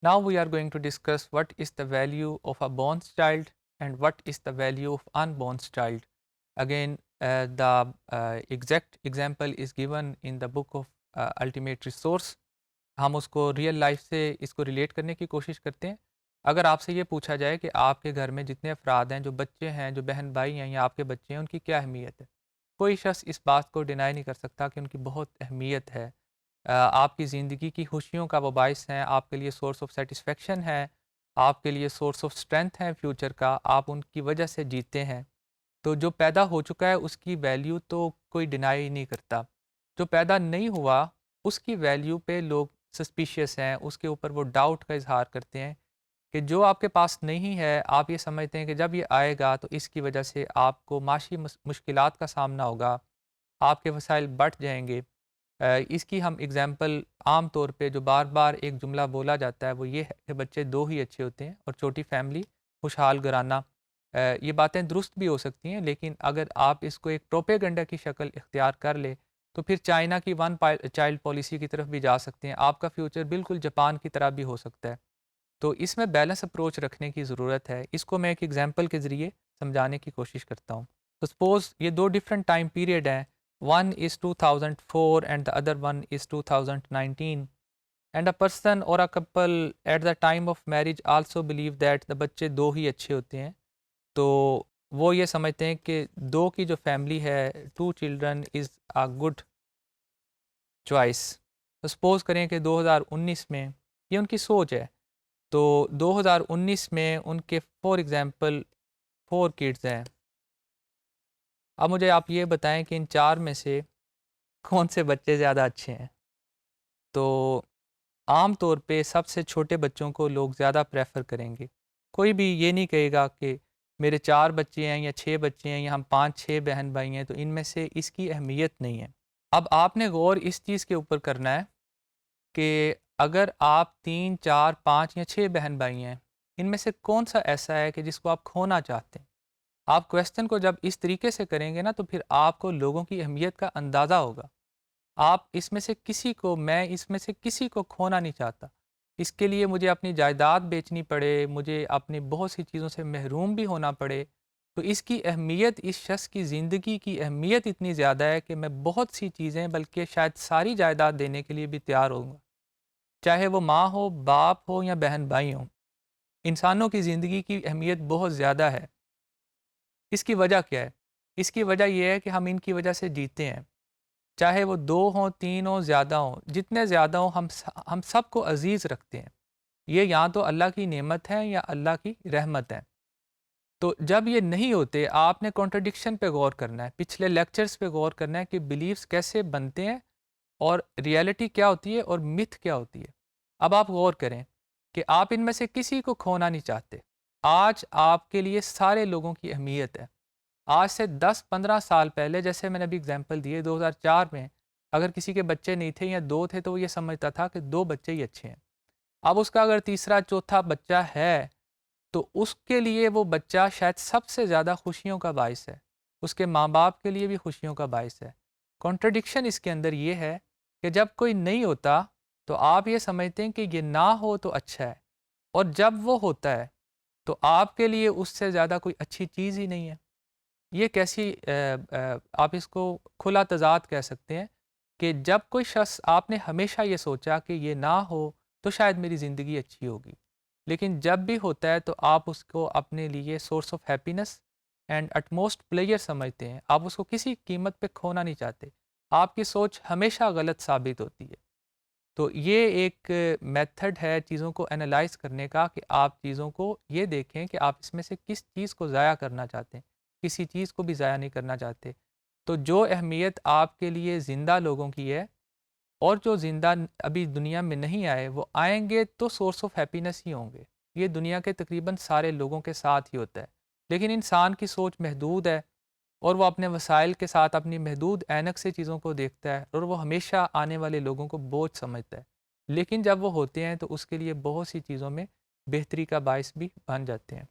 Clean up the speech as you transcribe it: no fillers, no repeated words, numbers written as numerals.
Now we are going to discuss what is the value of a born child and what is the value of unborn child. Again, the exact example is given in the book of Ultimate Resource. ہم اس کو real life سے اس کو relate کرنے کی کوشش کرتے ہیں. اگر آپ سے یہ پوچھا جائے کہ آپ کے گھر میں جتنے افراد ہیں، جو بچے ہیں، جو بہن بھائی ہیں یا آپ کے بچے ہیں، ان کی کیا اہمیت ہے، کوئی شخص اس بات کو ڈینائی نہیں کر سکتا کہ ان کی بہت اہمیت ہے. آپ کی زندگی کی خوشیوں کا وہ باعث ہیں، آپ کے لیے سورس آف سیٹسفیکشن ہے، آپ کے لیے سورس آف اسٹرینتھ ہے فیوچر کا، آپ ان کی وجہ سے جیتے ہیں. تو جو پیدا ہو چکا ہے اس کی ویلیو تو کوئی ڈینائی نہیں کرتا. جو پیدا نہیں ہوا اس کی ویلیو پہ لوگ سسپیشیس ہیں، اس کے اوپر وہ ڈاؤٹ کا اظہار کرتے ہیں کہ جو آپ کے پاس نہیں ہے آپ یہ سمجھتے ہیں کہ جب یہ آئے گا تو اس کی وجہ سے آپ کو معاشی مشکلات کا سامنا ہوگا، آپ کے وسائل بڑھ جائیں گے. اس کی ہم اگزامپل عام طور پہ جو بار بار ایک جملہ بولا جاتا ہے وہ یہ ہے کہ بچے دو ہی اچھے ہوتے ہیں اور چھوٹی فیملی خوشحال گھرانہ. یہ باتیں درست بھی ہو سکتی ہیں، لیکن اگر آپ اس کو ایک پروپیگنڈا کی شکل اختیار کر لے تو پھر چائنا کی ون چائلڈ پالیسی کی طرف بھی جا سکتے ہیں. آپ کا فیوچر بالکل جاپان کی طرح بھی ہو سکتا ہے. تو اس میں بیلنس اپروچ رکھنے کی ضرورت ہے. اس کو میں ایک ایگزامپل کے ذریعے سمجھانے کی کوشش کرتا ہوں. تو سپوز یہ دو ڈفرینٹ ٹائم پیریڈ ہیں. One is 2004 and the other one is 2019. And a person or a couple at the time of marriage also believe that the بچے دو ہی اچھے ہوتے ہیں. تو وہ یہ سمجھتے ہیں کہ دو کی جو فیملی ہے، two children is a good choice. Suppose کریں کہ 2019 میں یہ ان کی سوچ ہے. تو 2019 میں ان کے فار ایگزامپل 4 کڈز ہیں. اب مجھے آپ یہ بتائیں کہ ان 4 میں سے کون سے بچے زیادہ اچھے ہیں. تو عام طور پہ سب سے چھوٹے بچوں کو لوگ زیادہ پریفر کریں گے. کوئی بھی یہ نہیں کہے گا کہ میرے 4 بچے ہیں یا 6 بچے ہیں یا ہم 5-6 بہن بھائی ہیں تو ان میں سے اس کی اہمیت نہیں ہے. اب آپ نے غور اس چیز کے اوپر کرنا ہے کہ اگر آپ 3-4-5 یا 6 بہن بھائی ہیں، ان میں سے کون سا ایسا ہے کہ جس کو آپ کھونا چاہتے ہیں. آپ کویسچن کو جب اس طریقے سے کریں گے نا تو پھر آپ کو لوگوں کی اہمیت کا اندازہ ہوگا. آپ اس میں سے کسی کو، میں اس میں سے کسی کو کھونا نہیں چاہتا. اس کے لیے مجھے اپنی جائیداد بیچنی پڑے، مجھے اپنی بہت سی چیزوں سے محروم بھی ہونا پڑے، تو اس کی اہمیت، اس شخص کی زندگی کی اہمیت اتنی زیادہ ہے کہ میں بہت سی چیزیں بلکہ شاید ساری جائیداد دینے کے لیے بھی تیار ہوں گا. چاہے وہ ماں ہو، باپ ہو یا بہن بھائی ہوں. انسانوں کی زندگی کی اہمیت بہت زیادہ ہے. اس کی وجہ کیا ہے؟ اس کی وجہ یہ ہے کہ ہم ان کی وجہ سے جیتے ہیں. چاہے وہ 2 ہوں، 3 ہوں، زیادہ ہوں، جتنے زیادہ ہوں ہم سب کو عزیز رکھتے ہیں. یہ یا تو اللہ کی نعمت ہے یا اللہ کی رحمت ہے. تو جب یہ نہیں ہوتے آپ نے کانٹرڈکشن پہ غور کرنا ہے، پچھلے لیکچرز پہ غور کرنا ہے کہ بلیفز کیسے بنتے ہیں اور ریئلٹی کیا ہوتی ہے اور متھ کیا ہوتی ہے. اب آپ غور کریں کہ آپ ان میں سے کسی کو کھونا نہیں چاہتے. آج آپ کے لیے سارے لوگوں کی اہمیت ہے. آج سے 10-15 سال پہلے، جیسے میں نے ابھی اگزامپل دیے، 2004 میں اگر کسی کے بچے نہیں تھے یا 2 تھے تو وہ یہ سمجھتا تھا کہ 2 بچے ہی اچھے ہیں. اب اس کا اگر تیسرا چوتھا بچہ ہے تو اس کے لیے وہ بچہ شاید سب سے زیادہ خوشیوں کا باعث ہے. اس کے ماں باپ کے لیے بھی خوشیوں کا باعث ہے. کانٹرڈکشن اس کے اندر یہ ہے کہ جب کوئی نہیں ہوتا تو آپ یہ سمجھتے ہیں کہ یہ نہ ہو تو اچھا ہے، اور جب وہ ہوتا ہے تو آپ کے لیے اس سے زیادہ کوئی اچھی چیز ہی نہیں ہے. یہ کیسی آپ اس کو کھلا تضاد کہہ سکتے ہیں کہ جب کوئی شخص، آپ نے ہمیشہ یہ سوچا کہ یہ نہ ہو تو شاید میری زندگی اچھی ہوگی، لیکن جب بھی ہوتا ہے تو آپ اس کو اپنے لیے source of happiness and utmost player سمجھتے ہیں. آپ اس کو کسی قیمت پہ کھونا نہیں چاہتے. آپ کی سوچ ہمیشہ غلط ثابت ہوتی ہے. تو یہ ایک میتھڈ ہے چیزوں کو انالائز کرنے کا کہ آپ چیزوں کو یہ دیکھیں کہ آپ اس میں سے کس چیز کو ضائع کرنا چاہتے ہیں، کسی چیز کو بھی ضائع نہیں کرنا چاہتے. تو جو اہمیت آپ کے لیے زندہ لوگوں کی ہے اور جو زندہ ابھی دنیا میں نہیں آئے وہ آئیں گے تو سورس آف ہیپینس ہی ہوں گے. یہ دنیا کے تقریباً سارے لوگوں کے ساتھ ہی ہوتا ہے. لیکن انسان کی سوچ محدود ہے اور وہ اپنے وسائل کے ساتھ اپنی محدود اینک سے چیزوں کو دیکھتا ہے اور وہ ہمیشہ آنے والے لوگوں کو بوجھ سمجھتا ہے. لیکن جب وہ ہوتے ہیں تو اس کے لیے بہت سی چیزوں میں بہتری کا باعث بھی بن جاتے ہیں.